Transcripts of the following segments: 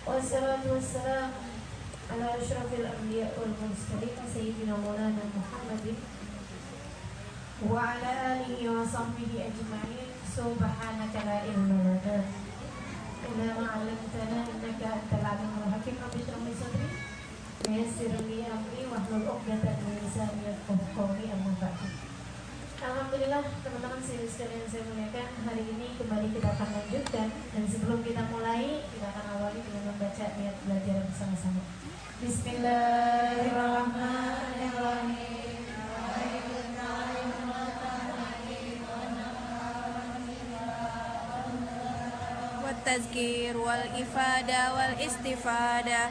wassalatu wassalamu ala asyrafil anbiya wal mursalin sayyidina maulana Muhammadin wa ala alihi wa sahbihi ajma'in. Subhanaka la ilma lana illa ma 'allamtana innaka antal alimul hakim. Rabbi shrah li sadri wa yassir li amri wahlul 'uqdatam min lisani yafqahu qawli. Amma ba'du. Alhamdulillah teman-teman sekalian yang saya muliakan, hari ini kembali kita akan lanjutkan, dan sebelum kita mulai kita akan awali dengan membaca niat belajar bersama-sama. Bismillahirrahmanirrahim. والتذكير والإفادة والاستفادة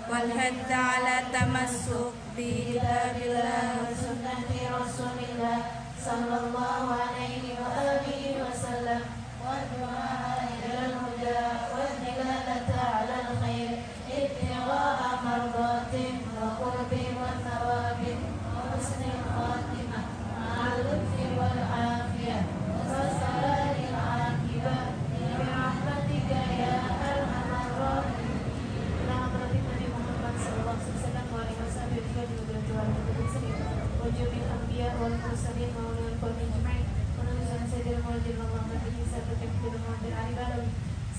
والحث على التمسك بكتاب الله وسنة رسول الله صلى الله عليه وآله وسلم والدعاء إلى الهدى والدلالة على الخير ابتغاء مرضاته وقرب وثواب وحسن الخاتمة مع اللطف والعافية وسلام العاقبة برحمتك يا أرحم الراحمين. إلى حضرة النبي محمد صلى الله عليه وسلم وعلى آله وصحبه وجميع الأنبياء والمرسلين وأولي القوم أجمعين. ونزل سيد الموجود الله به سابق كل موت العباد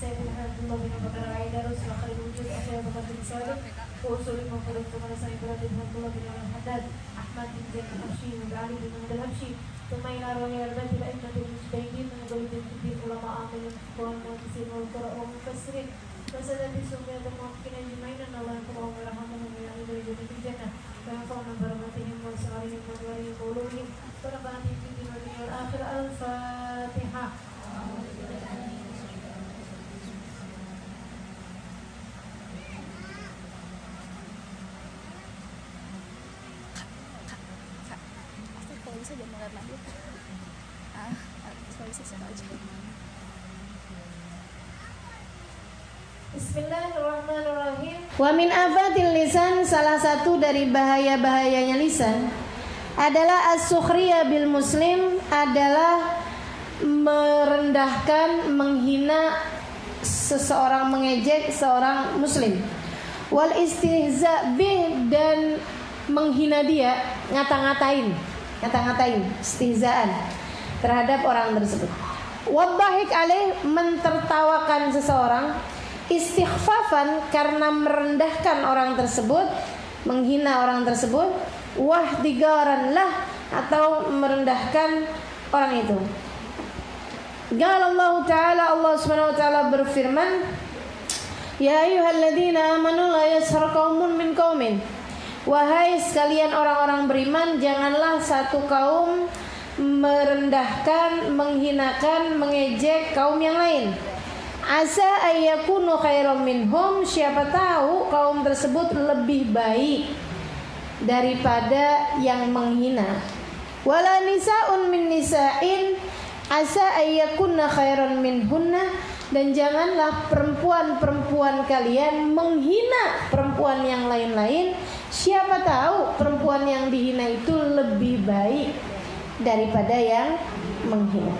سيد الحمد الله بن بكر العيدروس وخير الوجود أخي أبو بكر الصادق وأصول المفروض كما سيد الحمد الله بن الحداد أحمد بن زيد الحبشي وعلي بن محمد الحبشي ثم إلى رواية البيت الأئمة المجتهدين من قول بن كثير علماء عامل والمحدثين والقراء والمفسرين وسادة سمية الموقفين أجمعين أن الله يرحمهم ويرحمهم ويعلم درجة في الجنة وينفعنا بركاتهم وأسرارهم وأنوارهم وعلومهم ونفعتهم في الدنيا والآخرة. الفاتحة. Kalau bisa jangan ngeliat lagi. Kalau bisa siapa aja. Bismillahirrahmanirrahim. Wa min afatil lisan, salah satu dari bahaya-bahayanya lisan adalah as-sukhriyah bil muslim, adalah merendahkan, menghina seseorang, mengejek seorang muslim. Wal istihza bih, dan menghina dia, ngata-ngatain, istihzaan terhadap orang tersebut. Wadhahik alaih, mentertawakan seseorang. Istighfafan, karena merendahkan orang tersebut, menghina orang tersebut. Wahdigaran lah, atau merendahkan orang itu. Qala Allah Ta'ala, Allah Subhanahu wa Ta'ala berfirman, Ya ayyuhalladzina amanu la yashar qaumun min qaumin. Wahai sekalian orang-orang beriman, janganlah satu kaum merendahkan, menghinakan, mengejek kaum yang lain. Asa ayyakunu khairam minhum, siapa tahu kaum tersebut lebih baik daripada yang menghina. Wala nisa'un min nisa'in asa ayyakunna khairan minhunna, dan janganlah perempuan-perempuan kalian menghina perempuan yang lain-lain, siapa tahu perempuan yang dihina itu lebih baik daripada yang menghina.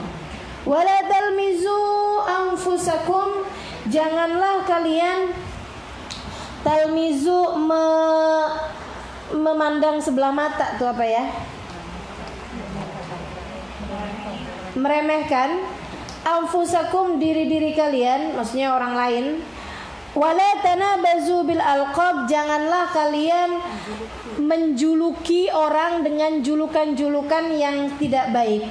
Wala talmizu anfusakum, janganlah kalian talmizu, memandang sebelah mata, itu apa ya? Meremehkan. Anfusakum, diri-diri kalian, maksudnya orang lain. Wala tanabazu bil alqab, janganlah kalian menjuluki orang dengan julukan-julukan yang tidak baik.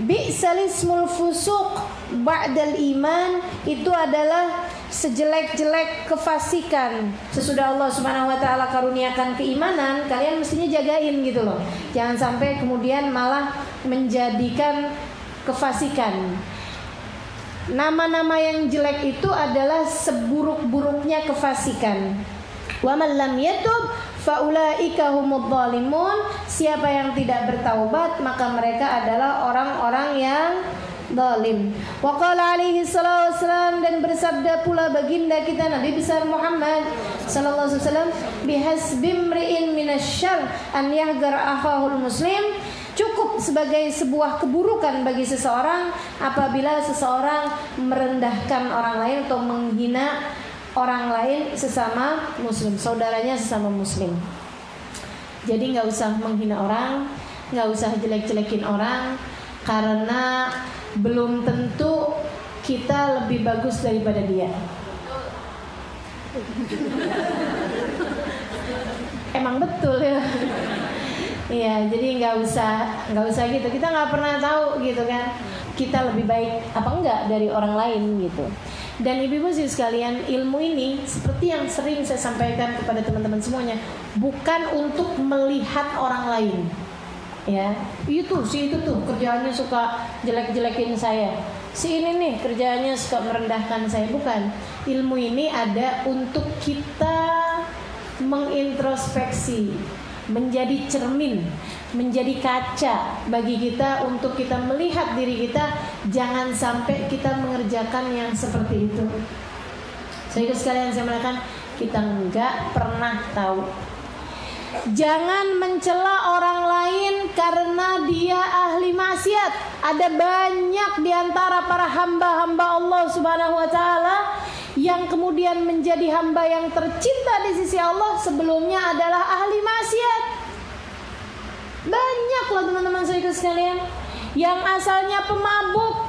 Bi'salismul fusuq ba'dal iman, itu adalah sejelek-jelek kefasikan. Sesudah Allah Subhanahu wa Ta'ala karuniakan keimanan, kalian mestinya jagain gitu loh. Jangan sampai kemudian malah menjadikan kefasikan. Nama-nama yang jelek itu adalah seburuk-buruknya kefasikan. Wa man lam yatub faulaika humudz zalimun, siapa yang tidak bertaubat maka mereka adalah orang-orang yang zalim. Wa qala alaihi salatu wassalam, dan bersabda pula baginda kita Nabi besar Muhammad sallallahu alaihi wasallam, bihasbimri'in minasyarr an yahgar akhahul muslim, cukup sebagai sebuah keburukan bagi seseorang apabila seseorang merendahkan orang lain atau menghina orang lain sesama muslim, saudaranya sesama muslim. Jadi nggak usah menghina orang, nggak usah jelek-jelekin orang, karena belum tentu kita lebih bagus daripada dia. Emang betul ya. Iya, jadi nggak usah gitu. Kita nggak pernah tahu gitu kan, kita lebih baik apa enggak dari orang lain gitu. Dan ibu-ibu sekalian, ilmu ini seperti yang sering saya sampaikan kepada teman-teman semuanya, bukan untuk melihat orang lain. Ya, si itu tuh kerjaannya suka jelek-jelekin saya. Si ini nih kerjaannya suka merendahkan saya. Bukan. Ilmu ini ada untuk kita mengintrospeksi, menjadi cermin, menjadi kaca bagi kita untuk kita melihat diri kita. Jangan sampai kita mengerjakan yang seperti itu. Sehingga sekalian saya mengatakan, kita nggak pernah tahu. Jangan mencela orang lain karena dia ahli maksiat. Ada banyak di antara para hamba-hamba Allah Subhanahu wa taala yang kemudian menjadi hamba yang tercinta di sisi Allah sebelumnya adalah ahli maksiat. Banyak loh teman-teman saya sekalian, yang asalnya pemabuk,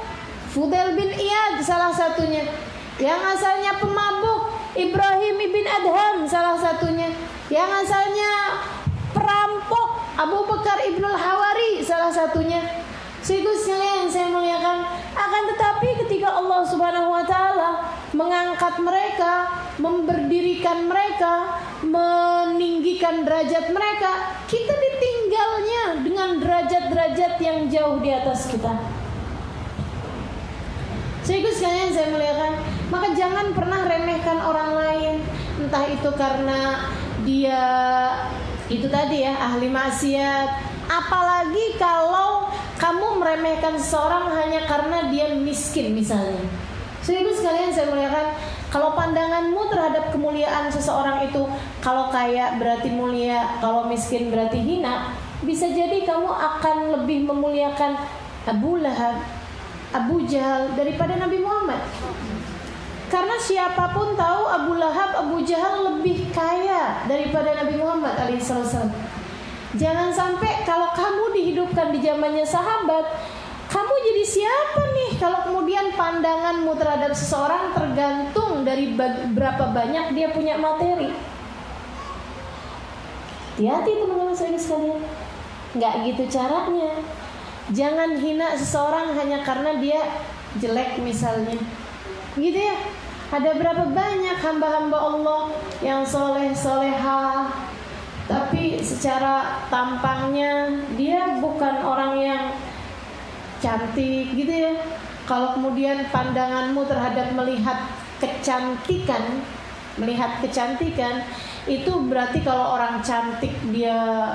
Fudail bin Iyad salah satunya. Yang asalnya pemabuk, Ibrahim bin Adham salah satunya. Yang asalnya perampok, Abu Bakar ibnul Hawari salah satunya. Sehingga sekalian saya muliakan, akan tetapi ketika Allah Subhanahu wa taala mengangkat mereka, memberdirikan mereka, meninggikan derajat mereka, kita ditinggalnya dengan derajat-derajat yang jauh di atas kita. Sehingga sekalian saya muliakan, maka jangan pernah remehkan orang lain, entah itu karena dia itu tadi ya ahli maksiat. Apalagi kalau kamu meremehkan seseorang hanya karena dia miskin misalnya. Sehingga sekalian saya muliakan, kalau pandanganmu terhadap kemuliaan seseorang itu, kalau kaya berarti mulia, kalau miskin berarti hina, bisa jadi kamu akan lebih memuliakan Abu Lahab, Abu Jahal daripada Nabi Muhammad. Karena siapapun tahu Abu Lahab, Abu Jahal lebih kaya daripada Nabi Muhammad alaihissalam. Jangan sampai kalau kamu dihidupkan di zamannya sahabat, kamu jadi siapa nih kalau kemudian pandanganmu terhadap seseorang tergantung dari berapa banyak dia punya materi. Hati-hati teman-teman saya sekalian, nggak gitu caranya. Jangan hina seseorang hanya karena dia jelek misalnya, gitu ya. Ada berapa banyak hamba-hamba Allah yang soleh-solehah, tapi secara tampangnya dia bukan orang yang cantik gitu ya. Kalau kemudian pandanganmu terhadap melihat kecantikan itu berarti kalau orang cantik dia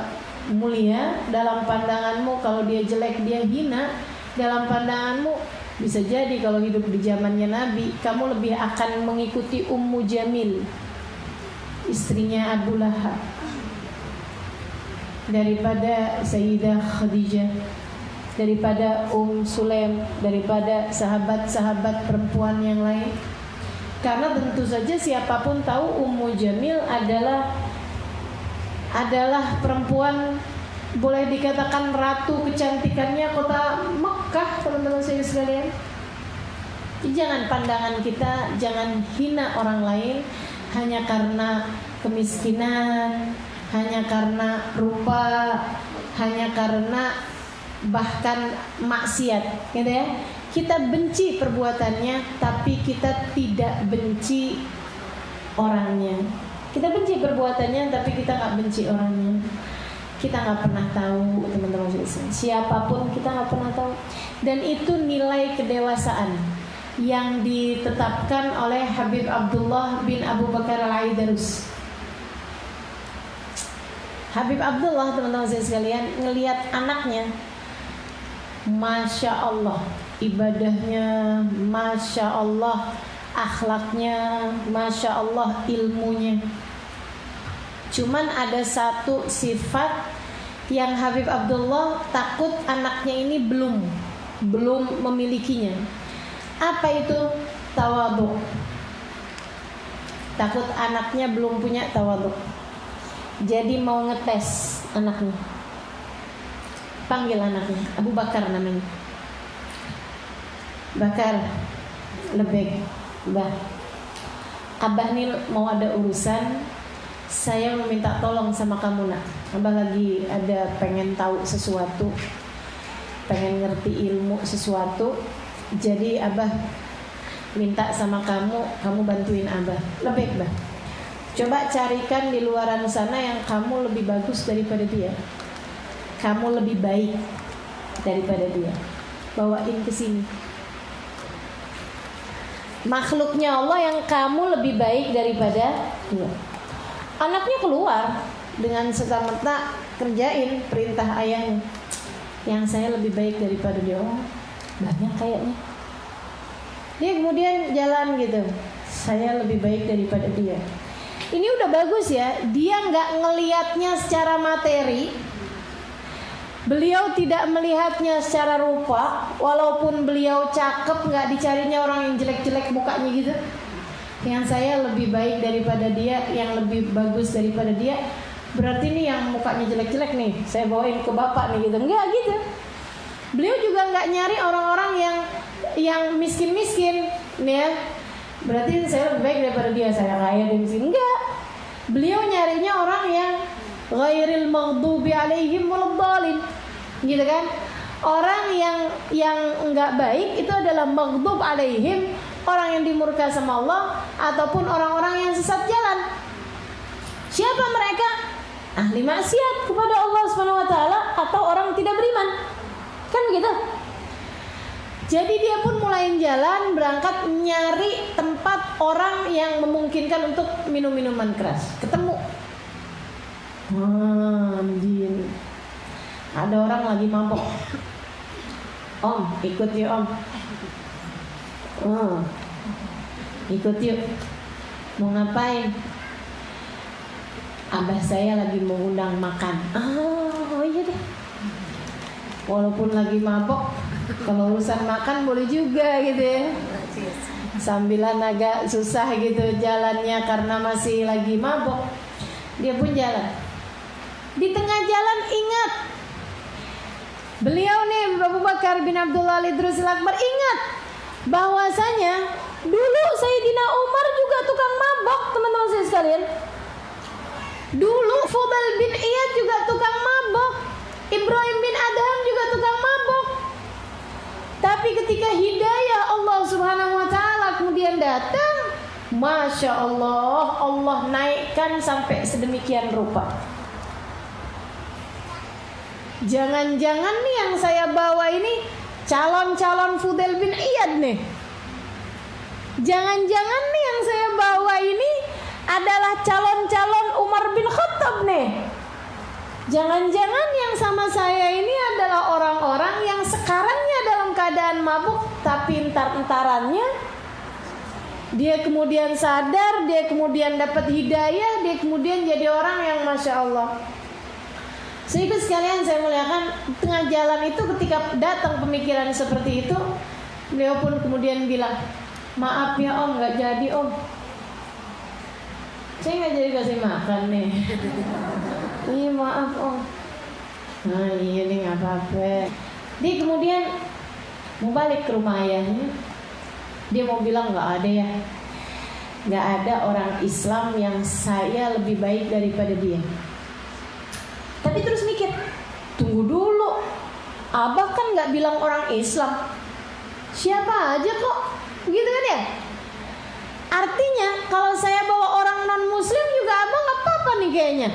mulia dalam pandanganmu, kalau dia jelek dia hina dalam pandanganmu. Bisa jadi kalau hidup di zamannya Nabi, kamu lebih akan mengikuti Ummu Jamil, istrinya Abu Lahab, daripada Sayyidah Khadijah, daripada Sulaim, daripada sahabat-sahabat perempuan yang lain. Karena tentu saja siapapun tahu Ummu Jamil adalah perempuan, boleh dikatakan ratu kecantikannya kota Mekah, teman-teman saya sekalian. Jangan pandangan kita, jangan hina orang lain hanya karena kemiskinan, hanya karena rupa, hanya karena bahkan maksiat, gitu ya. Kita benci perbuatannya, tapi kita tidak benci orangnya. Kita benci perbuatannya, tapi kita nggak benci orangnya. Kita nggak pernah tahu, teman-teman, siapapun kita nggak pernah tahu. Dan itu nilai kedewasaan yang ditetapkan oleh Habib Abdullah bin Abu Bakar Al-Aidarus. Habib Abdullah, teman-teman saya sekalian, ngelihat anaknya, Masya Allah, ibadahnya, Masya Allah, akhlaknya, Masya Allah, ilmunya. Cuman ada satu sifat yang Habib Abdullah takut anaknya ini belum memilikinya. Apa itu? Tawadhu. takut anaknya belum punya tawadhu. Jadi mau ngetes anaknya. Panggil anaknya, Abu Bakar namanya. Bakar, lebih, Bah. Abah nih mau ada urusan, saya meminta tolong sama kamu nak. Abah lagi ada pengen tahu sesuatu, pengen ngerti ilmu sesuatu. Jadi Abah minta sama kamu bantuin Abah. Lebih Bah. Coba carikan di luaran sana yang kamu lebih bagus daripada dia. Kamu lebih baik daripada dia. Bawain ke sini. Makhluknya Allah yang kamu lebih baik daripada dia. Anaknya keluar dengan serta-merta kerjain perintah ayahnya. Yang saya lebih baik daripada dia. Oh, banyak kayaknya. Dia kemudian jalan gitu. Saya lebih baik daripada dia. Ini udah bagus ya. Dia nggak ngelihatnya secara materi. Beliau tidak melihatnya secara rupa. Walaupun beliau cakep, nggak dicarinya orang yang jelek-jelek mukanya gitu. Yang saya lebih baik daripada dia, yang lebih bagus daripada dia. Berarti ini yang mukanya jelek-jelek nih, saya bawain ke bapak nih gitu. Enggak gitu. Beliau juga nggak nyari orang-orang yang miskin-miskin nih ya. Berarti saya lebih baik daripada dia, saya kaya dan miskin. Enggak. Beliau nyarinya orang yang ghairil maghdubi alaihim waladdallin. Gitu kan? Orang yang enggak baik itu adalah maghdub alaihim, orang yang dimurka sama Allah ataupun orang-orang yang sesat jalan. Siapa mereka? Ahli maksiat kepada Allah Subhanahu wa taala atau orang tidak beriman. Kan begitu? Jadi dia pun mulai jalan, berangkat nyari tempat orang yang memungkinkan untuk minum minuman keras. Ketemu. Anjir. Ada orang lagi mabok. Om, ikut yuk om. Ikut yuk. Mau ngapain? Abah saya lagi mau undang makan. Oh iya deh. Walaupun lagi mabok, kalau urusan makan boleh juga gitu ya. Sambilan agak susah gitu jalannya karena masih lagi mabok, dia pun jalan. Di tengah jalan ingat, beliau nih Abu Bakar bin Abdullah al-Idrusil Akbar ingat bahwasanya dulu Sayyidina Umar juga tukang mabok, teman-teman saya sekalian. Dulu Fudail bin Iyad juga tukang mabok, Ibrahim bin Adham juga tukang mabok. Tapi ketika hidayah Allah Subhanahu wa taala kemudian datang, Masya Allah, Allah naikkan sampai sedemikian rupa. Jangan-jangan nih yang saya bawa ini calon-calon Fudail bin Iyad nih. Jangan-jangan nih yang saya bawa ini adalah calon-calon Umar bin Khattab nih. Jangan-jangan yang sama saya ini adalah orang-orang yang sekarangnya dalam keadaan mabuk, tapi entar-entarannya dia kemudian sadar, dia kemudian dapat hidayah, dia kemudian jadi orang yang Masya Allah. Sehingga sekalian saya muliakan, tengah jalan itu ketika datang pemikiran seperti itu, beliau pun kemudian bilang, maaf ya om, gak jadi om, saya gak jadi kasih makan nih. Iya maaf om. Nah iya nih gak apa-apa. Dia kemudian mau balik ke rumah ayahnya. Dia mau bilang gak ada ya, gak ada orang Islam yang saya lebih baik daripada dia. Tapi terus mikir, tunggu dulu, abah kan gak bilang orang Islam, siapa aja kok, gitu kan ya. Artinya kalau saya bawa orang non muslim juga abah gak apa-apa nih kayaknya.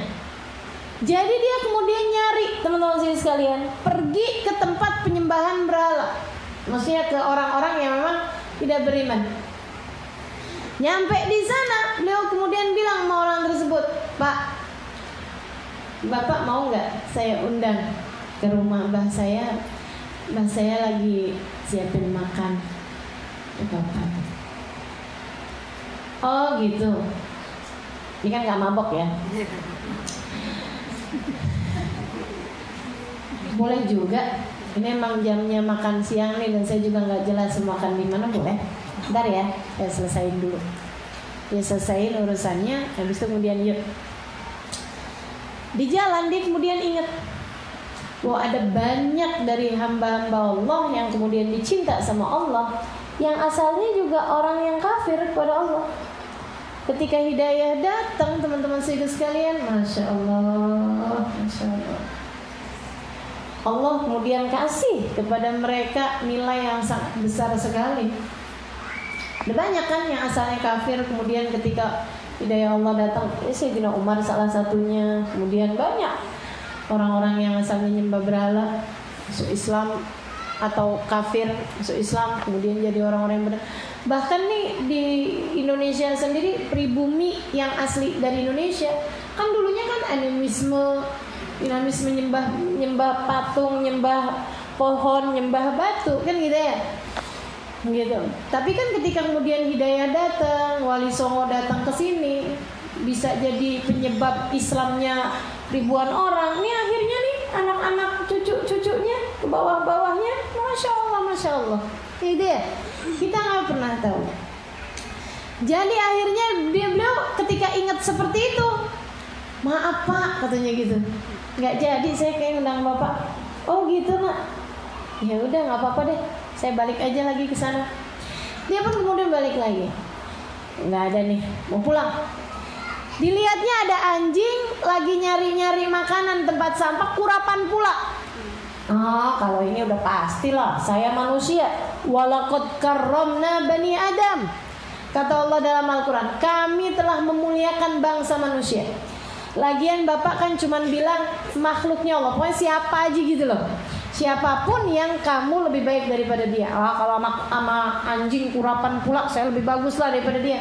Jadi dia kemudian nyari, teman-teman saya sekalian, pergi ke tempat penyembahan berhala. Maksudnya ke orang-orang yang memang tidak beriman. Nyampe di sana, beliau kemudian bilang sama orang tersebut, Pak, Bapak mau nggak saya undang ke rumah mbah saya? Mbah saya lagi siapin makan. Bapak. Oh gitu. Ini kan nggak mabok ya? Boleh juga. Ini emang jamnya makan siang nih dan saya juga nggak jelas makan di mana, boleh? Bentar ya, saya selesaiin dulu. dia selesaiin urusannya, habis itu kemudian yuk. Di jalan dia kemudian ingat bahwa ada banyak dari hamba-hamba Allah yang kemudian dicinta sama Allah, yang asalnya juga orang yang kafir kepada Allah. Ketika hidayah datang, teman-teman sekalian, Masya Allah, Masya Allah, Allah kemudian kasih kepada mereka nilai yang sangat besar sekali. Ada banyak kan yang asalnya kafir, kemudian ketika hidayah Allah datang, Sayyidina Umar salah satunya, kemudian banyak orang-orang yang asalnya nyembah berhala masuk Islam, atau kafir masuk Islam, kemudian jadi orang-orang yang benar. Bahkan nih di Indonesia sendiri, pribumi yang asli dari Indonesia kan dulunya kan animisme nyembah patung, nyembah pohon, nyembah batu kan gitu ya. Gitu. Tapi kan ketika kemudian hidayah datang, Wali Songo datang ke sini, bisa jadi penyebab Islamnya ribuan orang. Nih akhirnya nih anak-anak cucu-cucunya ke bawah-bawahnya, Masya Allah, Masya Allah. Gitu ya. Kita nggak pernah tahu. Jadi akhirnya beliau ketika ingat seperti itu, maaf Pak, katanya gitu. Nggak jadi, saya kayak undang Bapak. Oh gitu nak. Ya udah nggak apa-apa deh. Saya balik aja lagi ke sana. Dia pun kemudian balik lagi. Nggak ada nih, mau pulang. Dilihatnya ada anjing lagi nyari-nyari makanan tempat sampah, kurapan pula. Kalau ini udah pastilah, saya manusia. Walaqad karramna bani Adam. Kata Allah dalam Al-Quran, kami telah memuliakan bangsa manusia. Lagian Bapak kan cuman bilang makhluknya Allah, pokoknya siapa aja gitu loh. Siapapun yang kamu lebih baik daripada dia. Kalau sama anjing kurapan pula, saya lebih bagus lah daripada dia.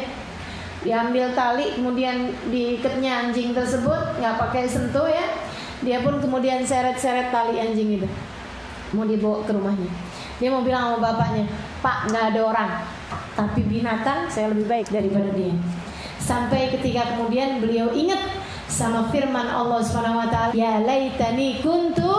Diambil tali, kemudian diikatnya anjing tersebut, nggak pakai sentuh ya. Dia pun kemudian seret-seret tali anjing itu, mau dibawa ke rumahnya. Dia mau bilang sama bapaknya, Pak, nggak ada orang, tapi binatang saya lebih baik daripada dia. Sampai ketika kemudian beliau ingat sama firman Allah SWT, ya laitani kuntu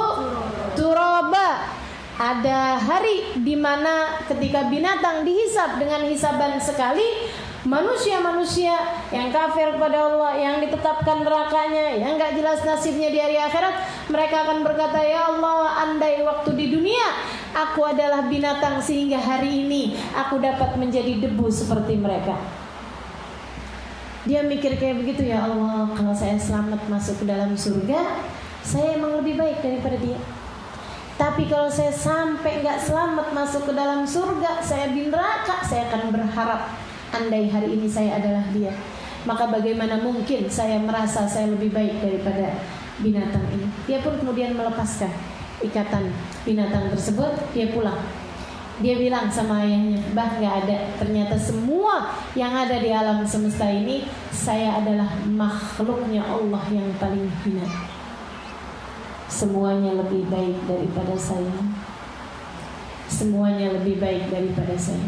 turaba. Ada hari di mana ketika binatang dihisab dengan hisaban sekali, manusia-manusia yang kafir kepada Allah, yang ditetapkan nerakanya, yang gak jelas nasibnya di hari akhirat, mereka akan berkata, ya Allah, andai waktu di dunia aku adalah binatang sehingga hari ini aku dapat menjadi debu seperti mereka. Dia mikir kayak begitu, ya Allah, kalau saya selamat masuk ke dalam surga, saya emang lebih baik daripada dia. Tapi kalau saya sampai gak selamat masuk ke dalam surga, saya di neraka, saya akan berharap andai hari ini saya adalah dia. Maka bagaimana mungkin saya merasa saya lebih baik daripada binatang ini. Dia pun kemudian melepaskan ikatan binatang tersebut. Dia pulang. Dia bilang sama ayahnya, bah gak ada. Ternyata semua yang ada di alam semesta ini, saya adalah makhluknya Allah yang paling hina. Semuanya lebih baik daripada saya. Semuanya lebih baik daripada saya.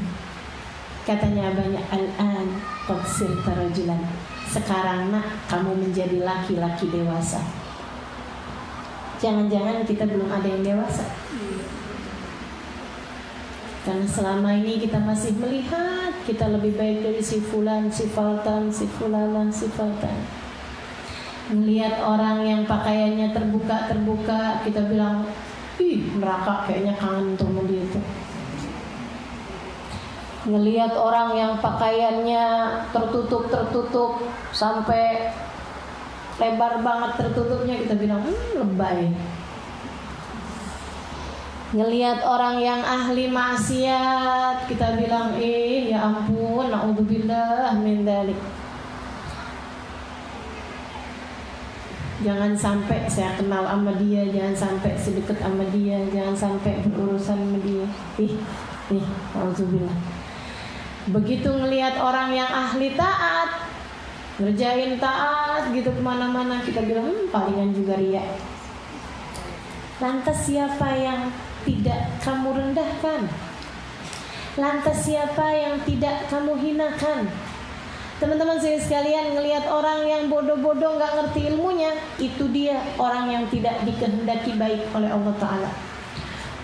Katanya abahnya, al-an qad sirta rajulan. Sekarang nak, kamu menjadi laki-laki dewasa. Jangan-jangan kita belum ada yang dewasa. Karena selama ini kita masih melihat kita lebih baik dari si fulan, si faltan, si fulana, si faltan. Melihat orang yang pakaiannya terbuka, kita bilang, ih neraka, kayaknya kangen untuk dia itu. Ngelihat orang yang pakaiannya tertutup sampai lebar banget tertutupnya, kita bilang lebay. Ngelihat orang yang ahli maksiat, kita bilang ya ampun, naudzubillah min dzalik. Jangan sampai saya kenal sama dia, jangan sampai sedekat sama dia, jangan sampai berurusan sama dia. Naudzubillah. Begitu ngelihat orang yang ahli taat, ngerjain taat gitu kemana-mana, kita bilang palingan juga riya. Lantas siapa yang tidak kamu rendahkan? Lantas siapa yang tidak kamu hinakan? Teman-teman saya sekalian, ngelihat orang yang bodoh-bodoh gak ngerti ilmunya, itu dia orang yang tidak dikehendaki baik oleh Allah Ta'ala.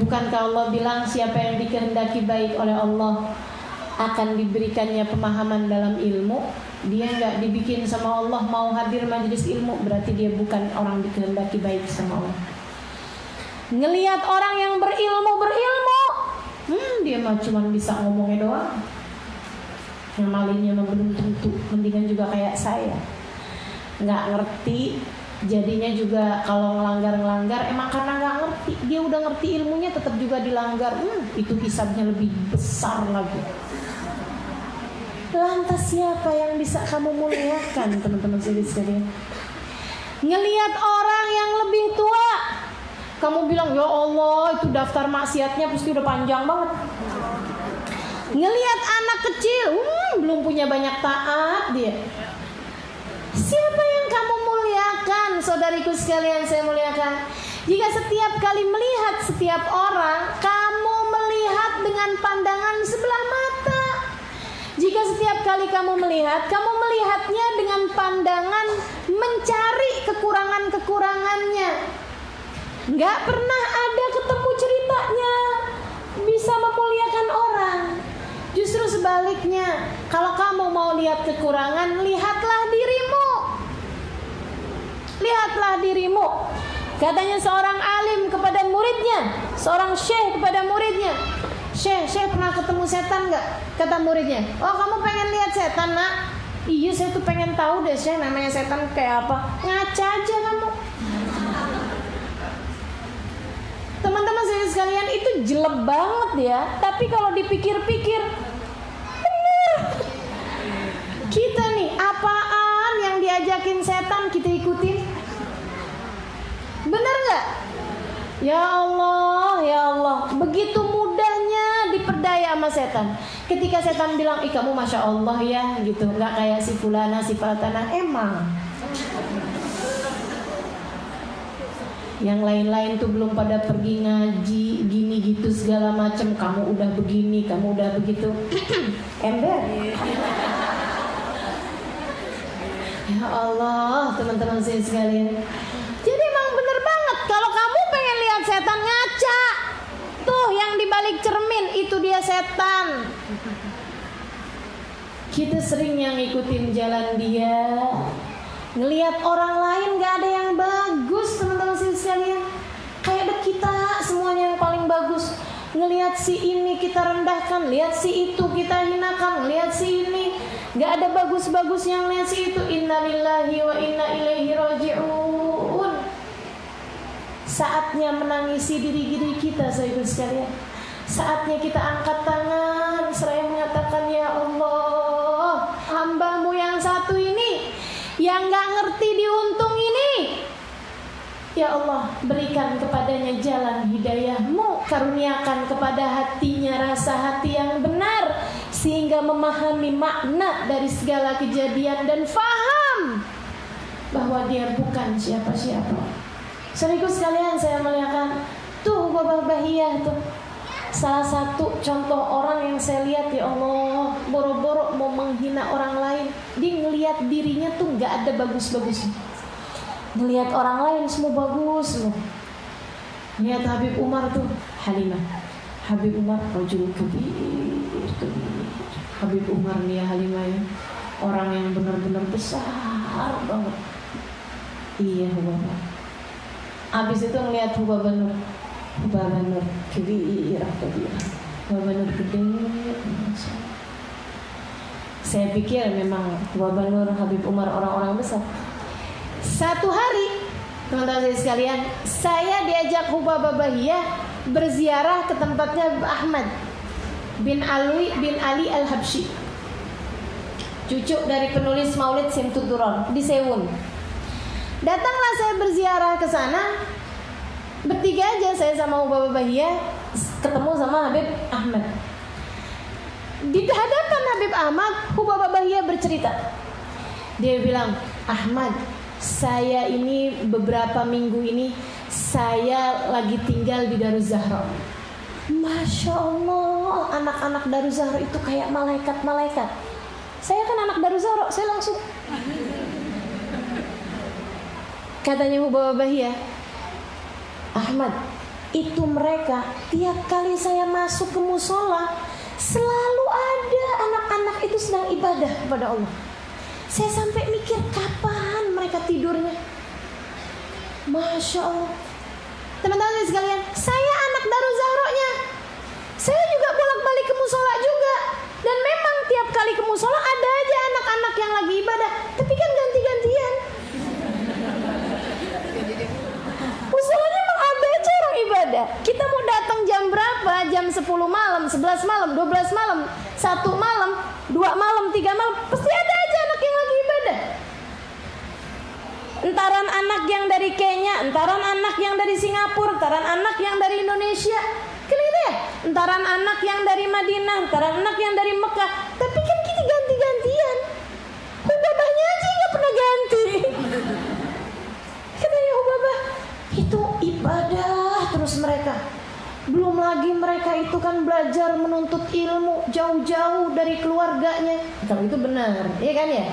Bukankah Allah bilang siapa yang dikehendaki baik oleh Allah akan diberikannya pemahaman dalam ilmu? dia nggak dibikin sama Allah mau hadir majelis ilmu, berarti dia bukan orang dikehendaki baik sama Allah. Ngelihat orang yang berilmu, dia mah cuma bisa ngomongnya doang. Ngamalinnya mah belum tentu. Mendingan juga kayak saya, nggak ngerti, jadinya juga kalau ngelanggar emang karena nggak ngerti. Dia udah ngerti ilmunya tetap juga dilanggar. Itu hisabnya lebih besar lagi. Lantas siapa yang bisa kamu muliakan, teman-teman sekalian? Ngelihat orang yang lebih tua, kamu bilang, ya Allah, itu daftar maksiatnya pasti udah panjang banget. Ngelihat anak kecil, belum punya banyak taat dia. Siapa yang kamu muliakan? Saudariku sekalian, saya muliakan. Jika setiap kali melihat setiap orang, kamu melihat dengan pandangan sebelah mata. Jika setiap kali kamu melihatnya dengan pandangan mencari kekurangan-kekurangannya. Nggak pernah ada ketemu ceritanya bisa memuliakan orang. Justru sebaliknya, kalau kamu mau lihat kekurangan, lihatlah dirimu. Lihatlah dirimu. Katanya seorang alim kepada muridnya, seorang syekh kepada muridnya, Syekh pernah ketemu setan gak? Kata muridnya, oh kamu pengen lihat setan nak? Iya saya tuh pengen tahu deh Syekh, namanya setan kayak apa. Ngaca aja kamu. Teman-teman sekalian, itu jelek banget ya. Tapi kalau dipikir-pikir, bener. Kita nih, apaan yang diajakin setan kita ikutin? Bener gak? Ya Allah, begitu mudahnya diperdaya sama setan. Ketika setan bilang, ih kamu Masya Allah ya gitu, gak kayak si fulana, si falatana. Emang yang lain-lain tuh belum pada pergi ngaji, gini gitu segala macam. Kamu udah begini, kamu udah begitu. Ember. Ya Allah, teman-teman saya sekalian. Jadi emang bener banget, kalau kamu pengen lihat setan, ngaca. Tuh yang dibalik cermin, itu dia setan. Kita sering yang ngikutin jalan dia, ngelihat orang lain gak ada yang bagus, teman-teman sekalian. Kayak kita semuanya yang paling bagus. Ngelihat si ini kita rendahkan, lihat si itu kita hinakan, lihat si ini gak ada bagus-bagusnya, lihat si itu. Innalillahi wa inna ilaihi raji'un. Saatnya menangisi diri kita, saudara sekalian. Saatnya kita angkat tangan seraya mengatakan, ya Allah, hamba-Mu yang satu ini, yang gak ngerti diuntung ini, ya Allah, berikan kepadanya jalan hidayah-Mu. Karuniakan kepada hatinya rasa hati yang benar, sehingga memahami makna dari segala kejadian dan faham bahwa dia bukan siapa-siapa. Saudaraku sekalian, saya melihatkan tuh Bapak Bahiyah tuh, salah satu contoh orang yang saya lihat, ya Allah, boro-boro mau menghina orang lain, dia ngelihat dirinya tuh nggak ada bagus-bagusnya. Ngelihat orang lain semua bagus loh. Lihat Habib Umar tuh, Halimah. Habib Umar rajul kabir. Habib Umar nih ya, Halimah ya, orang yang benar-benar besar banget. Iya Bapak. Habis itu ngelihat Hubaba Nur kabir. Hubaba Nur gede. Saya pikir memang Hubaba Nur, Habib Umar orang-orang besar. Satu hari, teman-teman sekalian, saya diajak Hubaba Bahiyah berziarah ke tempatnya Ahmad bin Ali Al-Habsyi, cucu dari penulis Maulid Simtud Durar di Sewun. Datanglah saya berziarah ke sana, bertiga aja saya sama Hubaba Bahiyah, ketemu sama Habib Ahmad. Di hadapan Habib Ahmad, Hubaba Bahiyah bercerita. Dia bilang, Ahmad, saya ini beberapa minggu ini saya lagi tinggal di Daruz Zahra. Masya Allah, anak-anak Daruz Zahra itu kayak malaikat-malaikat. Saya kan anak Daruz Zahra, saya langsung. Katanya Hubaba Bahiyah, Ahmad, itu mereka tiap kali saya masuk ke musola, selalu ada anak-anak itu sedang ibadah kepada Allah. Saya sampai mikir kapan mereka tidurnya. Masya Allah. Teman-teman sekalian, saya anak Darul Zahro'nya. Saya juga bolak-balik ke musola juga. Dan memang tiap kali ke musola ada aja anak-anak yang lagi ibadah. Tapi kan ganti-gantian. Musolanya memang ada aja orang ibadah. Kita mau datang jam berapa? Jam 10 malam, 11 malam, 12 malam, 1 malam, 2 malam, 3 malam. Pasti ada aja anak yang lagi ibadah. Entaran anak yang dari Kenya, entaran anak yang dari Singapura, entaran anak yang dari Indonesia. Kan gitu ya? Entaran anak yang dari Madinah, entaran anak yang dari Mekah. Tapi kan kita ganti-gantian. Ubabahnya aja nggak pernah ganti. Katanya Ubabah, itu ibadah terus mereka. Belum lagi mereka itu kan belajar menuntut ilmu jauh-jauh dari keluarganya. Kalau itu benar, iya kan ya?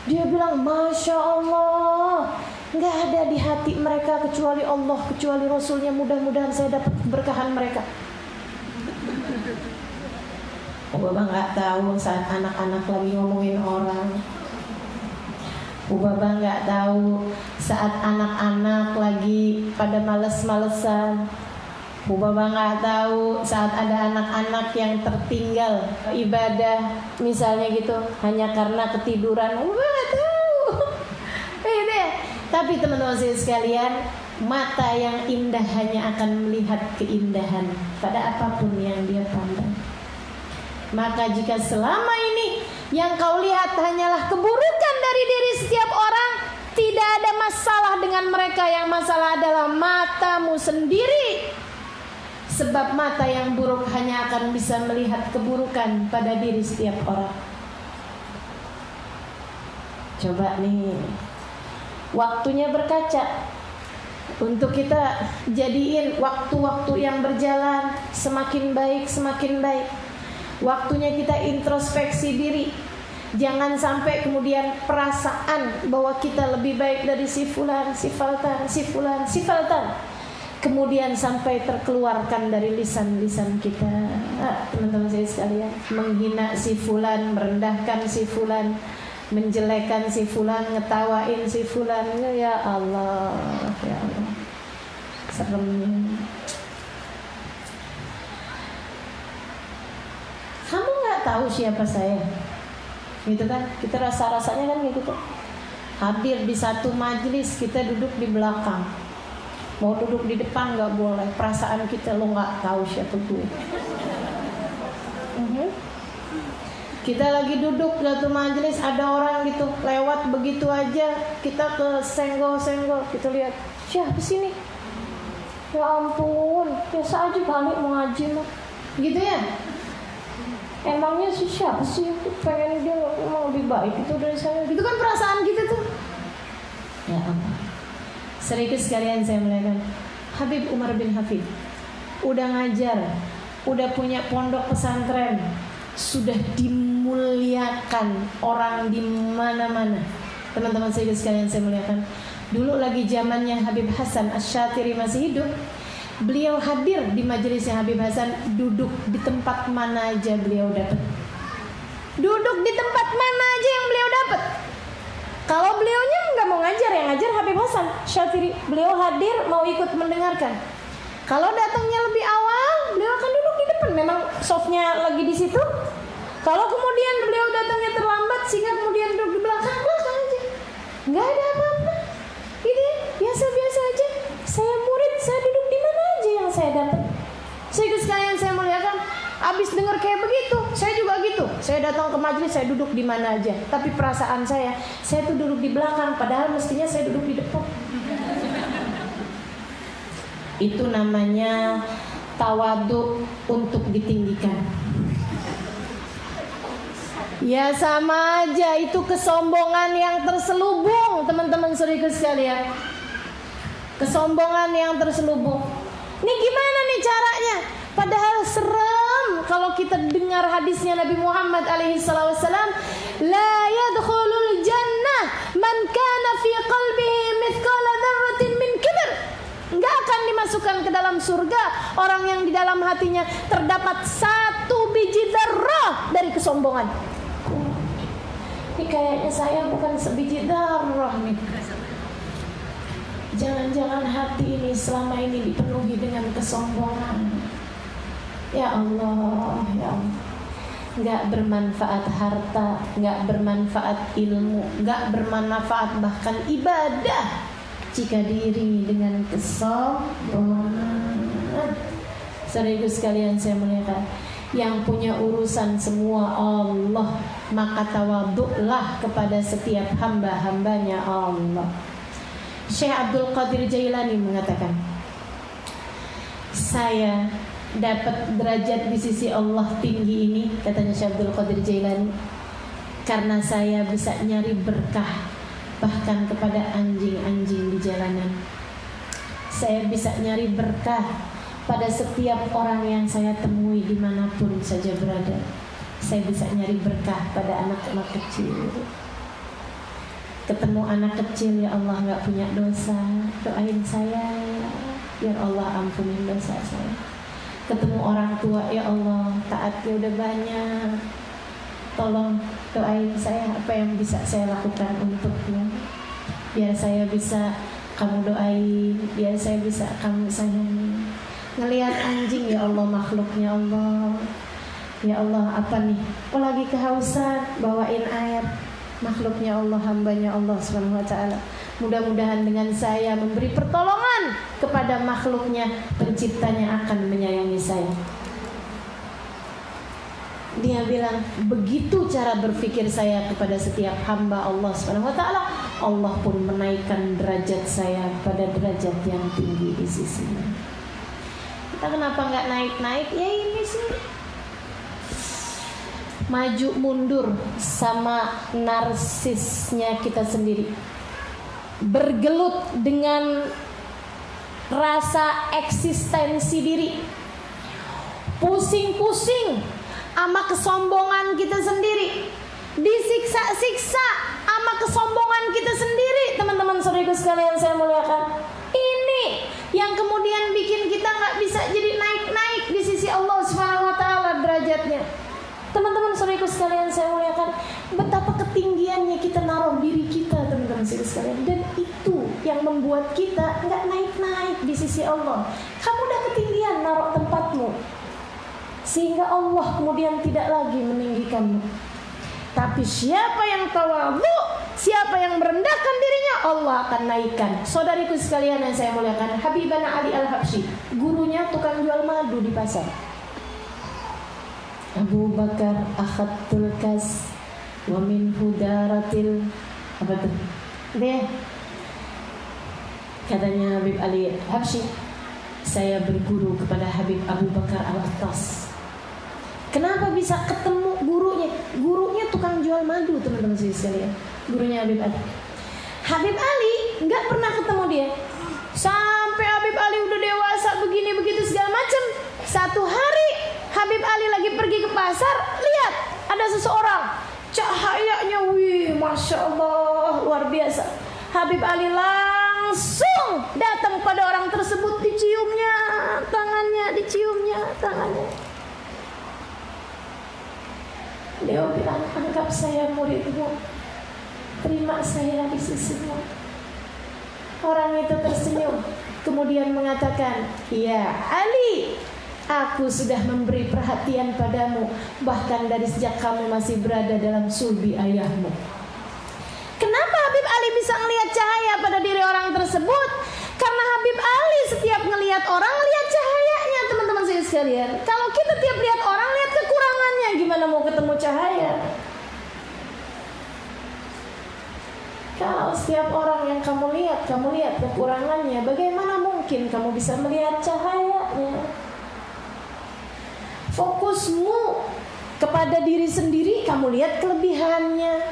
Dia bilang, Masya Allah, nggak ada di hati mereka kecuali Allah, kecuali Rasulnya. Mudah-mudahan saya dapat keberkahan mereka. Ubabah nggak tahu saat anak-anak lagi ngomongin orang. Ubabah nggak tahu saat anak-anak lagi pada males-malesan. Ubabah nggak tahu saat ada anak-anak yang tertinggal ibadah, misalnya gitu, hanya karena ketiduran. Ubabah nggak tahu. Tapi teman-teman sekalian, mata yang indah hanya akan melihat keindahan pada apapun yang dia pandang. Maka jika selama ini yang kau lihat hanyalah keburukan dari diri setiap orang, tidak ada masalah dengan mereka. Yang masalah adalah matamu sendiri. Sebab mata yang buruk hanya akan bisa melihat keburukan pada diri setiap orang. Coba nih, waktunya berkaca. Untuk kita jadiin waktu-waktu yang berjalan semakin baik, semakin baik. Waktunya kita introspeksi diri. Jangan sampai kemudian perasaan bahwa kita lebih baik dari si fulan, si faltan, si fulan, si faltan, kemudian sampai terkeluarkan dari lisan-lisan kita. Teman-teman saya sekalian, menghina si fulan, merendahkan si fulan, menjelekan si fulan, ngetawain si fulan. Ya Allah, ya Allah, seremnya. Kamu nggak tahu siapa saya, gitu kan? Kita rasa-rasanya kan gitu. Hadir di satu majelis, kita duduk di belakang. Mau duduk di depan nggak boleh. Perasaan kita, lo nggak tahu siapa gue. Kita lagi duduk di satu majelis, ada orang gitu lewat begitu aja, kita ke senggol-senggol, kita lihat siapa sih nih? Ya ampun, biasa aja kali mau ngaji mah, gitu ya. Emangnya sih siapa sih pengen dia mau lebih baik itu dari saya? Gitu kan perasaan kita tuh. Ya ampun. Sedikit sekalian saya melihat Habib Umar bin Hafid udah ngajar, udah punya pondok pesantren, sudah dimuliakan orang di mana-mana. Teman-teman sedikit sekalian saya muliakan. Dulu lagi zamannya Habib Hasan Asy-Syatiri masih hidup, beliau hadir di majelisnya Habib Hasan, duduk di tempat mana aja beliau dapat. Duduk di tempat mana aja yang beliau dapat. Kalau beliaunya nggak mau ngajar, yang ngajar Habib Hasan Syatiri. Beliau hadir mau ikut mendengarkan. Kalau datangnya lebih awal, beliau akan duduk di depan. Memang softnya lagi di situ. Kalau kemudian beliau datangnya terlambat, sehingga kemudian duduk di belakang aja. Nggak ada apa-apa. Gitu, biasa-biasa aja. Saya murid, saya duduk di mana aja yang saya dapat. Sehingga sekalian saya muliakan. Abis dengar kayak begitu, saya juga gitu. Saya datang ke majelis, saya duduk di mana aja. Tapi perasaan saya tuh duduk di belakang, padahal mestinya saya duduk di depan. Itu namanya tawadhu untuk ditinggikan. Ya sama aja, itu kesombongan yang terselubung, teman-teman saudara sekalian. Kesombongan yang terselubung. Ini gimana nih caranya? Padahal serem kalau kita dengar hadisnya Nabi Muhammad alaihi wasallam, la yadkhulul jannah man kana fi qalbihi mithqala dzarratin min kibr. Enggak akan dimasukkan ke dalam surga orang yang di dalam hatinya terdapat 1 biji zarrah dari kesombongan. Ini kayaknya saya bukan sebiji darah nih. Jangan-jangan hati ini selama ini dipenuhi dengan kesombongan. Ya Allah, ya Allah. Nggak bermanfaat harta, nggak bermanfaat ilmu, nggak bermanfaat bahkan ibadah jika diiringi dengan kesombongan. Saudara sekalian saya muliakan, yang punya urusan semua Allah, maka tawaduklah kepada setiap hamba-hambanya Allah. Syekh Abdul Qadir Jailani mengatakan, saya dapat derajat di sisi Allah tinggi ini, katanya Syekh Abdul Qadir Jailani, karena saya bisa nyari berkah bahkan kepada anjing-anjing di jalanan. Saya bisa nyari berkah pada setiap orang yang saya temui dimanapun saja berada. Saya bisa nyari berkah pada anak-anak kecil. Ketemu anak kecil, ya Allah gak punya dosa, doain saya, biar Allah ampunin dosa saya. Ketemu orang tua, ya Allah taatnya udah banyak, tolong doain saya, apa yang bisa saya lakukan untuknya, biar saya bisa kamu doain, biar saya bisa kamu sayangi. Ngelihat anjing, ya Allah makhluknya Allah, ya Allah apa nih, oh lagi kehausan, bawain air. Makhluknya Allah, hambanya Allah Subhanahu wa ta'ala. Mudah-mudahan dengan saya memberi pertolongan kepada makhluknya, penciptanya akan menyayangi saya. Dia bilang, begitu cara berpikir saya kepada setiap hamba Allah Subhanahu wa ta'ala, Allah pun menaikkan derajat saya pada derajat yang tinggi di sisinya. Kita kenapa nggak naik-naik? Ya ini sih, maju mundur sama narsisnya kita sendiri, bergelut dengan rasa eksistensi diri, pusing-pusing sama kesombongan kita sendiri, disiksa-siksa sama kesombongan kita sendiri. Teman-teman saudaraku sekalian saya muliakan, ini yang kemudian bikin kita nggak bisa jadi naik-naik di sisi Allah Subhanahu wa ta'ala derajatnya. Teman-teman saudaraku sekalian saya muliakan, betapa ketinggiannya kita naruh diri kita, teman-teman saudaraku sekalian, dan itu yang membuat kita nggak naik-naik di sisi Allah. Kamu udah ketinggian naruh tempatmu, sehingga Allah kemudian tidak lagi meninggikanmu. Tapi siapa yang tawadhu, siapa yang merendahkan dirinya, Allah akan naikkan. Saudariku sekalian yang saya muliakan, Habibana Ali Al-Habsyi, gurunya tukang jual madu di pasar. Abu Bakar akhatul kas wa min hudaratil apa tuh? Deh. Katanya Habib Ali Habsyi, saya berguru kepada Habib Abu Bakar Al-Attas. Kenapa bisa ketemu gurunya? Gurunya tukang jual madu, teman-teman sekalian. Gurunya Habib Ali. Habib Ali nggak pernah ketemu dia. Sampai Habib Ali udah dewasa begini begitu segala macam. Satu hari Habib Ali lagi pergi ke pasar, lihat ada seseorang, cahayanya, wih, masya Allah, luar biasa. Habib Ali langsung datang pada orang tersebut, diciumnya tangannya, diciumnya tangannya. Dia bilang, anggap saya muridmu, terima saya di sisimu. Orang itu tersenyum, kemudian mengatakan, ya Ali, aku sudah memberi perhatian padamu, bahkan dari sejak kamu masih berada dalam sulbi ayahmu. Kenapa Habib Ali bisa melihat cahaya pada diri orang tersebut? Karena Habib Ali setiap ngelihat orang, lihat cahayanya, teman-teman saya sekalian. Kalau kita tiap lihat orang, lihat kekurangannya, gimana mau ketemu cahaya? Kalau setiap orang yang kamu lihat kekurangannya, bagaimana mungkin kamu bisa melihat cahayanya? Fokusmu kepada diri sendiri, kamu lihat kelebihannya.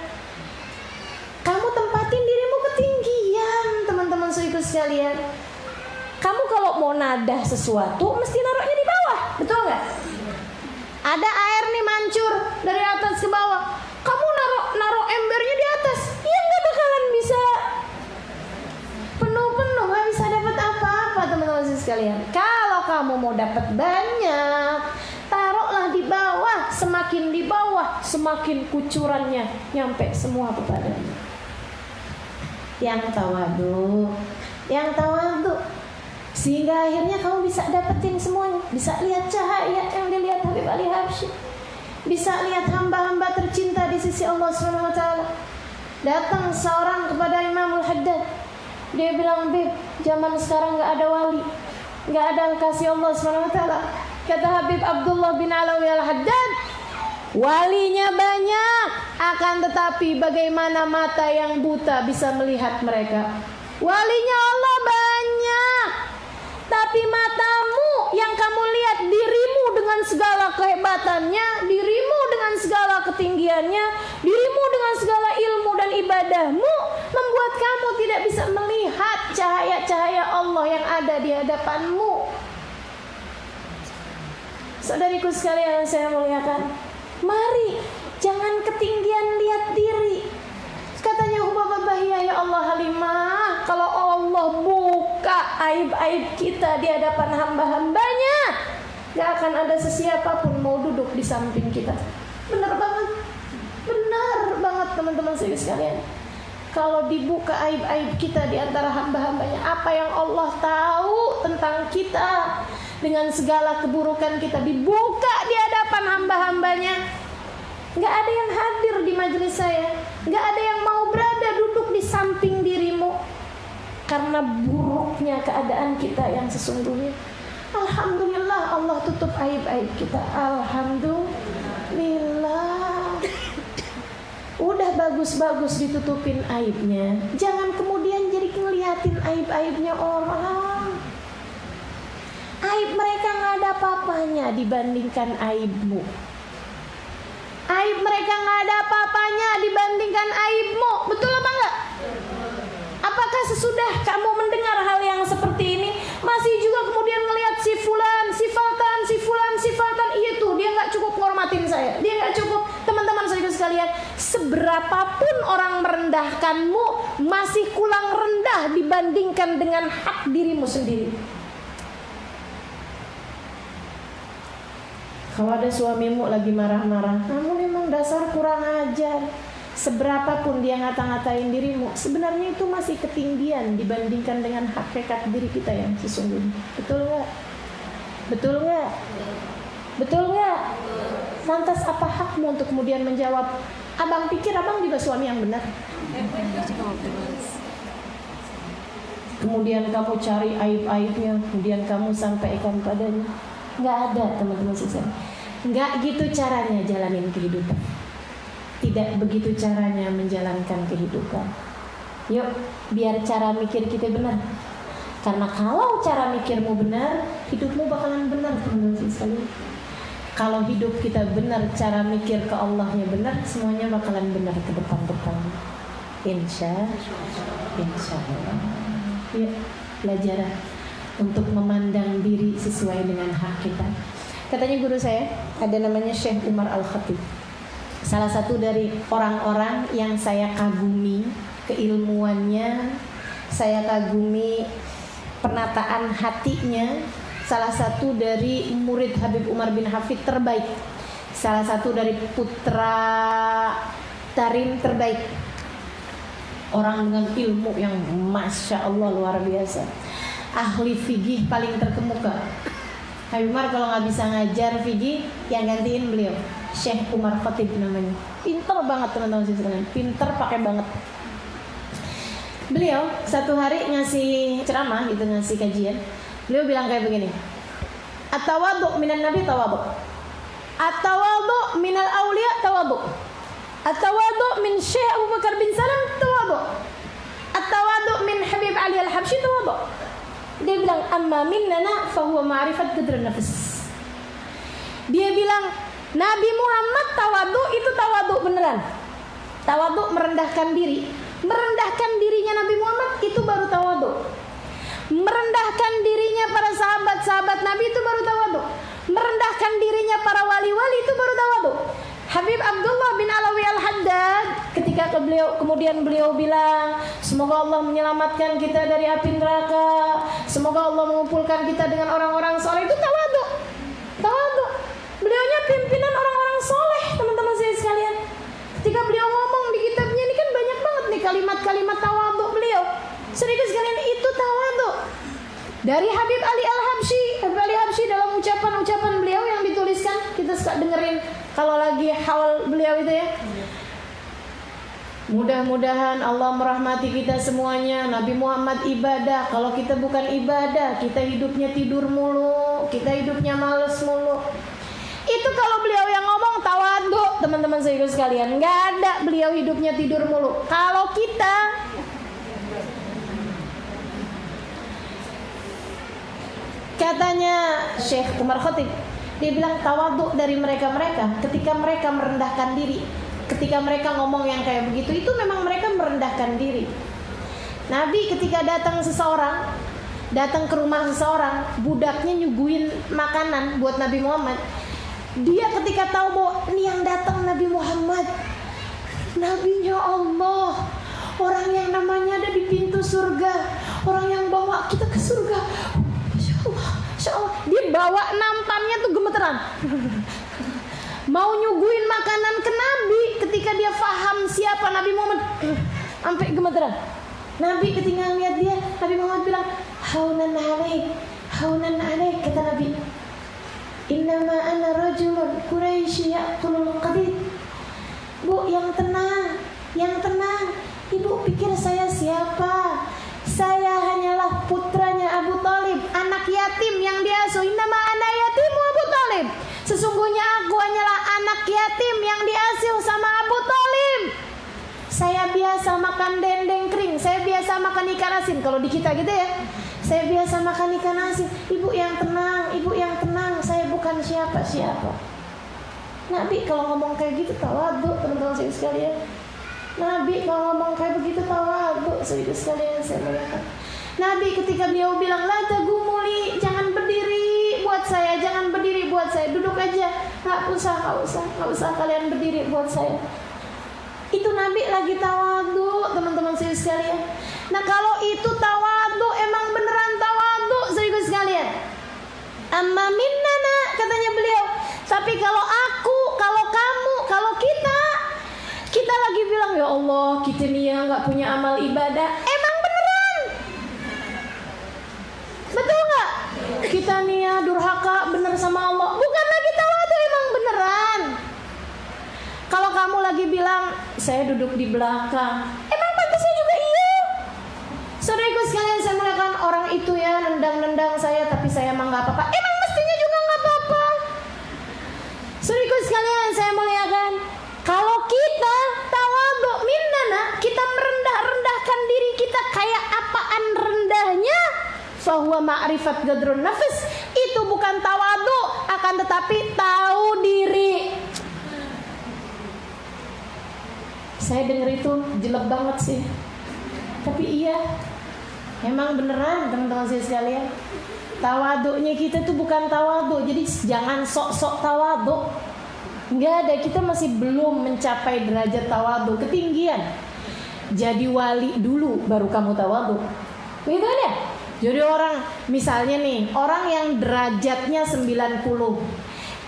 Kamu tempatin dirimu ketinggian, teman-teman saudara sekalian. Kamu kalau mau nadah sesuatu, mesti naruhnya di bawah, betul nggak? Ada air nih mancur dari atas ke bawah. Kamu naruh embernya di atas, ya nggak bakalan bisa penuh-penuh, nggak bisa dapat apa-apa, teman-teman saudara sekalian. Kalau kamu mau dapat banyak, taruhlah di bawah semakin di bawah, semakin kucurannya nyampe semua kepadanya. Yang tawadu, sehingga akhirnya kamu bisa dapetin semuanya. Bisa lihat cahaya yang dilihat Habib Ali Habsyi, bisa lihat hamba-hamba tercinta di sisi Allah SWT. Datang seorang kepada Imamul Haddad, dia bilang, Habib, zaman sekarang gak ada wali, gak ada yang kasih Allah SWT. Kata Habib Abdullah bin Alawi Al-Haddad, walinya banyak, akan tetapi bagaimana mata yang buta bisa melihat mereka? Walinya Allah banyak, tapi matamu yang kamu lihat dirimu dengan segala kehebatannya, dirimu dengan segala ketinggiannya, dirimu dengan segala ilmu dan ibadahmu, membuat kamu tidak bisa melihat cahaya-cahaya Allah yang ada di hadapanmu. Saudariku sekalian yang saya muliakan, mari jangan ketinggian lihat diri. Katanya Hubab Bahia, ya Allah Halimah, kalau Allah buka aib-aib kita di hadapan hamba-hambanya, gak akan ada sesiapapun mau duduk di samping kita. Benar banget teman-teman sekalian. Kalau dibuka aib-aib kita di antara hamba-hambanya, apa yang Allah tahu tentang kita, dengan segala keburukan kita dibuka di hadapan hamba-hambanya, gak ada yang hadir di majelis saya, gak ada yang mau berada duduk di samping dirimu, karena buruknya keadaan kita yang sesungguhnya. Alhamdulillah Allah tutup aib-aib kita. Alhamdulillah. Udah bagus-bagus ditutupin aibnya, jangan kemudian jadi ngeliatin aib-aibnya orang. Aib mereka gak ada apa-apanya dibandingkan aibmu. Aib mereka gak ada apa-apanya dibandingkan aibmu. Betul apa enggak? Apakah sesudah kamu mendengar hal yang seperti ini, masih juga kemudian ngelihat si fulan, si fultan, iya tuh dia gak cukup ngormatin saya, dia gak cukup. Teman-teman sekalian, seberapapun orang merendahkanmu, masih kurang rendah dibandingkan dengan hak dirimu sendiri. Kalau ada suamimu lagi marah-marah, kamu memang dasar kurang ajar. Seberapapun dia ngata-ngatain dirimu, sebenarnya itu masih ketinggian dibandingkan dengan hakikat diri kita yang sesungguhnya. Betul nggak? Betul nggak? Betul nggak? Lantas apa hakmu untuk kemudian menjawab? Abang pikir abang juga suami yang benar. Kemudian kamu cari aib-aibnya, kemudian kamu sampaikan padanya. Nggak ada, teman-teman sekalian. Nggak gitu caranya jalanin kehidupan. Tidak begitu caranya menjalankan kehidupan. Yuk, biar cara mikir kita benar. Karena kalau cara mikirmu benar, hidupmu bakalan benar, teman-teman sekalian. Kalau hidup kita benar, cara mikir ke Allahnya benar, semuanya bakalan benar ke depan-depan. Insya Allah. Ya, belajar untuk memandang diri sesuai dengan hak kita. Katanya guru saya, ada namanya Syekh Umar Al-Khatib. Salah satu dari orang-orang yang saya kagumi keilmuannya, saya kagumi penataan hatinya. Salah satu dari murid Habib Umar bin Hafid terbaik, salah satu dari putra Tarim terbaik, orang dengan ilmu yang Masya Allah luar biasa, ahli fikih paling terkemuka. Habib Umar kalau nggak bisa ngajar fikih, yang gantiin beliau Syekh Umar Khatib namanya. Pinter banget teman-teman sekalian, pinter pakai banget. Beliau satu hari ngasih ceramah gitu, ngasih kajian. Beliau bilang kayak begini, at-tawadhu minan nabi tawadhu, at-tawadhu minal awliya tawadhu, at-tawadhu min Syekh Abu Bakar bin Salam tawadhu, at-tawadhu min Habib Ali Al-Habsyi tawadhu. Dia bilang amma minnana fahuwa ma'rifat qadr nafs. Dia bilang Nabi Muhammad tawadhu itu tawadhu beneran. Tawadhu merendahkan diri. Merendahkan dirinya Nabi Muhammad itu baru tawadhu. Merendahkan dirinya para sahabat-sahabat Nabi itu baru tawadhu. Merendahkan dirinya para wali-wali itu baru tawadhu. Habib Abdullah bin Alawi Al-Haddad ketika kemudian beliau bilang, semoga Allah menyelamatkan kita dari api neraka, semoga Allah mengumpulkan kita dengan orang-orang soleh, itu tawadhu. Tawadhu. Beliaunya pimpinan orang-orang soleh. biasa dengerin kalau lagi haul beliau itu ya. Mudah-mudahan Allah merahmati kita semuanya. Nabi Muhammad ibadah. Kalau kita bukan ibadah, kita hidupnya tidur mulu, kita hidupnya males mulu. Itu kalau beliau yang ngomong tawadhu, teman-teman saudara sekalian. Nggak ada beliau hidupnya tidur mulu. Kalau kita, katanya Syekh Umar Khatib, dia bilang tawadhu dari mereka-mereka ketika mereka merendahkan diri. Ketika mereka ngomong yang kayak begitu, itu memang mereka merendahkan diri. Nabi ketika datang ke rumah seseorang, budaknya nyuguhin makanan buat Nabi Muhammad. Dia ketika tahu bahwa ini yang datang Nabi Muhammad, Nabinya Allah, orang yang namanya ada di pintu surga, orang yang bawa kita ke surga. Masya Allah, dia bawa nampannya tuh gemeteran. Mau nyuguhin makanan ke Nabi, ketika dia faham siapa Nabi Muhammad, sampai gemeteran. Nabi ketika lihat dia, Nabi Muhammad bilang, haunan alaik, kata Nabi. Innama ana rajulun Quraisy ya'kulul qadid. Bu, yang tenang. Ibu pikir saya siapa? Saya hanyalah putranya Abu Thalib, anak yatim yang diasuh. Innama ana yatimu Abu Thalib. Sesungguhnya aku hanyalah anak yatim yang diasuh sama Abu Thalib. Saya biasa makan dendeng kering, saya biasa makan ikan asin. Kalau di kita gitu ya, saya biasa makan ikan asin. Ibu yang tenang, saya bukan siapa-siapa. Nabi kalau ngomong kayak gitu tawadhu, teman-teman saya sekalian. Nabi kalau ngomong kayak begitu tawadhu, saudara sekalian saya melihat. Nabi ketika beliau bilang la tagumuli, jangan berdiri buat saya, duduk aja, nggak usah kalian berdiri buat saya. Itu Nabi lagi tawadhu, teman-teman saya sekalian. Nah kalau itu tawadhu, emang beneran tawadhu, saudara sekalian. Amma minnana, katanya beliau. Tapi kalau aku, kalau kamu, kalau kita lagi bilang ya Allah, kita nih ya nggak punya amal ibadah, emang beneran? Betul nggak? Kita nih ya durhaka bener sama Allah, bukan lagi tawadhu, emang beneran. Kalau kamu lagi bilang saya duduk di belakang, emang pantasnya juga iya. Saudaraku sekalian, saya melihat orang itu ya nendang saya, tapi saya emang nggak apa-apa, emang mestinya juga nggak apa-apa. Saudaraku sekalian, saya melihat kalau kita tawadhu minnana, kita merendah-rendahkan diri kita kayak apaan rendahnya, fahuwa ma'rifat gadrun nafs, itu bukan tawadhu, akan tetapi tahu diri. Saya dengar itu jelek banget sih, tapi iya, emang beneran teman-teman saya sekalian. Tawadhunya kita tuh bukan tawadhu, jadi jangan sok-sok tawadhu. Enggak ada, kita masih belum mencapai derajat tawadhu, ketinggian. Jadi wali dulu baru kamu tawadhu. Begitu kan ya? Jadi orang, misalnya nih, orang yang derajatnya 90,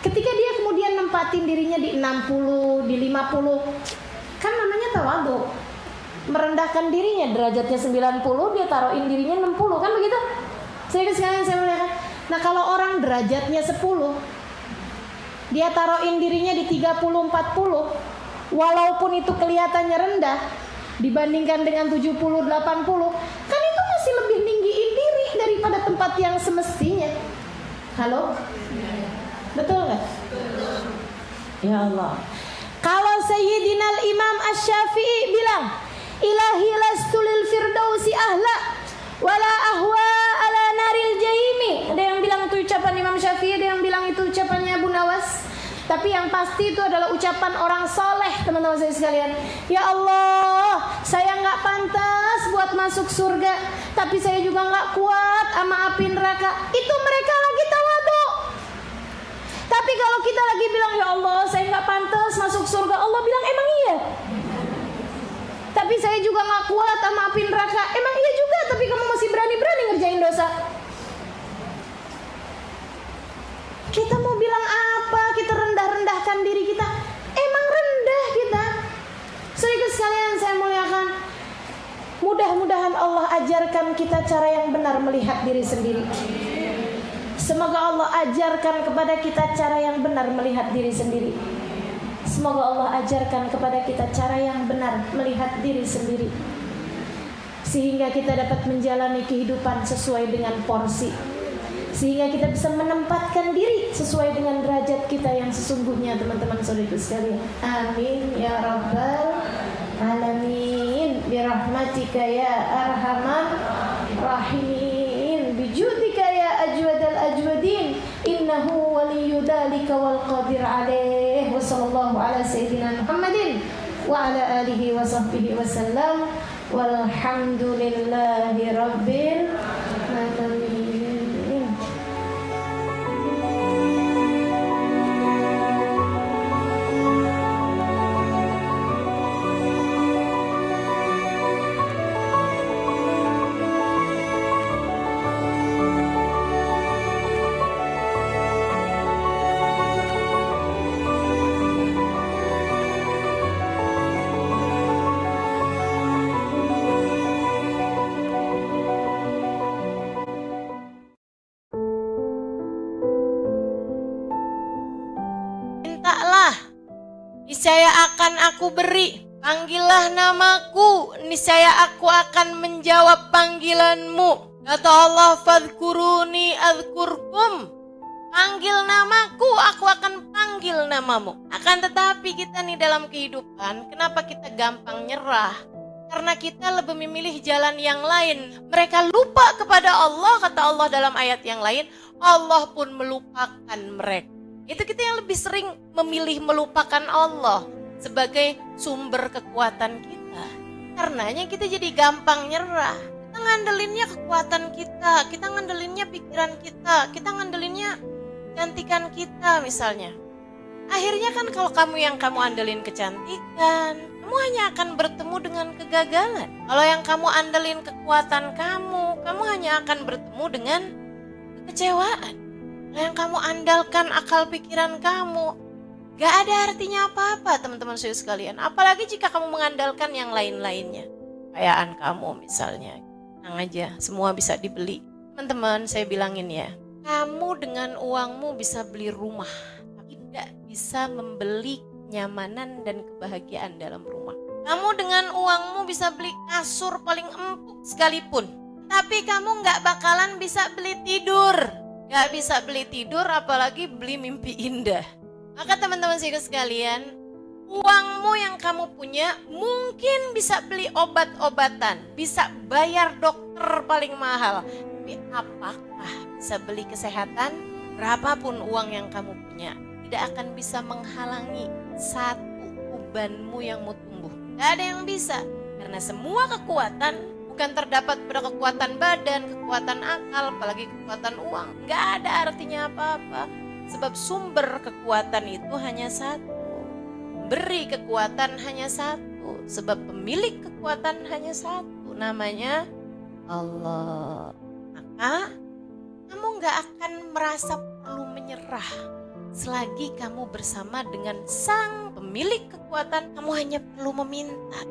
ketika dia kemudian nempatin dirinya di 60, di 50, kan namanya tawadhu. Merendahkan dirinya, derajatnya 90, dia taruhin dirinya 60, kan begitu? Sekalian saya melihat. Nah kalau orang derajatnya 10, dia taruhin dirinya di 30-40, walaupun itu kelihatannya rendah dibandingkan dengan 70-80, kan itu masih lebih ninggiin diri daripada tempat yang semestinya. Halo? Betul nggak? Ya Allah. Kalau Sayyidina Imam Asy-Syafi'i bilang, ilahi lastu lil firdausi ahla wala ahwa ala naril jahimi. Ada yang bilang itu ucapan Imam Syafi'i, ada yang bilang itu ucapannya Abu Nawas. Tapi yang pasti itu adalah ucapan orang soleh, teman-teman saya sekalian. Ya Allah, saya nggak pantas buat masuk surga, tapi saya juga nggak kuat sama api neraka. Itu mereka lagi tawadhu. Tapi kalau kita lagi bilang ya Allah, saya nggak pantas masuk surga, Allah bilang emang iya. Tapi saya juga nggak kuat sama api neraka, emang iya juga. Tapi kamu masih berani-berani ngerjain dosa. Kita mau bilang apa? Kita rendah-rendahkan diri kita. Emang rendah kita. Saudara sekalian saya muliakan. Mudah-mudahan Allah ajarkan kita cara yang benar melihat diri sendiri. Semoga Allah ajarkan kepada kita cara yang benar melihat diri sendiri. Semoga Allah ajarkan kepada kita cara yang benar melihat diri sendiri, sehingga kita dapat menjalani kehidupan sesuai dengan porsi, sehingga kita bisa menempatkan diri sesuai dengan derajat kita yang sesungguhnya, teman-teman saudaraku sekalian. Amin ya rabbal alamin, birahmatika ya arhamar rahimin, bijudika ya ajwadal ajwadin, innahu waliyyu dzalika wal qadir alaih. Wa sallallahu ala sayyidina Muhammadin wa ala alihi wa sahbihi wasallam, walhamdulillahi rabbil alamin. Niscaya akan aku beri. Panggillah namaku, niscaya aku akan menjawab panggilanmu. Kata Allah, fadhkuruni adzkurkum. Panggil namaku, aku akan panggil namamu. Akan tetapi kita nih dalam kehidupan, kenapa kita gampang nyerah? Karena kita lebih memilih jalan yang lain. Mereka lupa kepada Allah, kata Allah dalam ayat yang lain, Allah pun melupakan mereka. Itu kita yang lebih sering memilih melupakan Allah sebagai sumber kekuatan kita. Karenanya kita jadi gampang nyerah. Kita ngandelinnya kekuatan kita ngandelinnya pikiran kita ngandelinnya kecantikan kita misalnya. Akhirnya kan kalau yang kamu andelin kecantikan, kamu hanya akan bertemu dengan kegagalan. Kalau yang kamu andelin kekuatan kamu hanya akan bertemu dengan kekecewaan. Yang kamu andalkan akal pikiran kamu, gak ada artinya apa-apa, teman-teman saudara sekalian. Apalagi jika kamu mengandalkan yang lain-lainnya. Kekayaan kamu misalnya, tenang aja, semua bisa dibeli. Teman-teman, saya bilangin ya, kamu dengan uangmu bisa beli rumah, tapi tidak bisa membeli kenyamanan dan kebahagiaan dalam rumah. Kamu dengan uangmu bisa beli kasur paling empuk sekalipun, tapi kamu gak bakalan bisa beli tidur. Gak bisa beli tidur, apalagi beli mimpi indah. Maka teman-teman sekalian, uangmu yang kamu punya mungkin bisa beli obat-obatan, bisa bayar dokter paling mahal. Tapi apakah bisa beli kesehatan? Berapapun uang yang kamu punya, tidak akan bisa menghalangi satu ubanmu yang mau tumbuh. Gak ada yang bisa, karena semua kekuatan bukan terdapat pada kekuatan badan, kekuatan akal, apalagi kekuatan uang. Gak ada artinya apa-apa. Sebab sumber kekuatan itu hanya satu. Beri kekuatan hanya satu. Sebab pemilik kekuatan hanya satu. Namanya Allah. Maka kamu gak akan merasa perlu menyerah. Selagi kamu bersama dengan sang pemilik kekuatan, kamu hanya perlu meminta.